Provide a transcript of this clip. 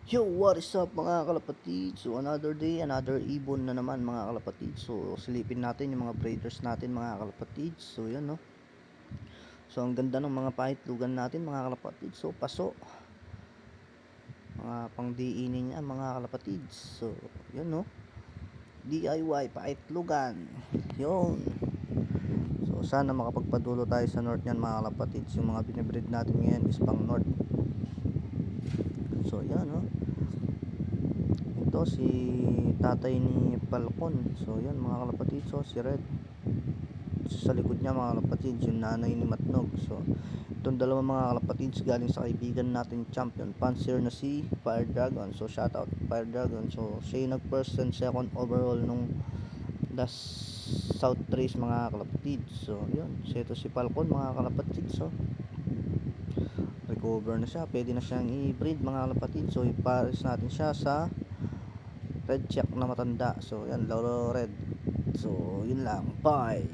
Yo, what is up mga kalapatid? So another day, another ibon na naman mga kalapatid. So silipin natin yung mga breeders natin mga kalapatid. So yan no. So ang ganda ng mga pahitlugan natin mga kalapatid. So paso. Mga pangdiinin niya mga kalapatid. So yan no. DIY pahitlugan. Yun. So sana makapagpadulo tayo sa north niyan mga kalapatid. Yung mga binibreed natin ngayon is pang north. So yan no. Ito si tatay ni Falcon. So yan mga kalapatid, so si Red. Sa likod niya mga kalapatid yung nanay ni Matnog. So itong dalawang mga kalapatid galing sa kaibigan natin champion Panzer na si Fire Dragon. So shout out Fire Dragon. So siya yung nag first and second overall nung last South Race mga kalapatid. So yun, so ito si Falcon mga kalapatid. So recover na siya, pwede na siyang i-breed mga kalapatid. So ipares natin siya sa red check na matanda. So yan, Lolo Red. So yun lang, bye.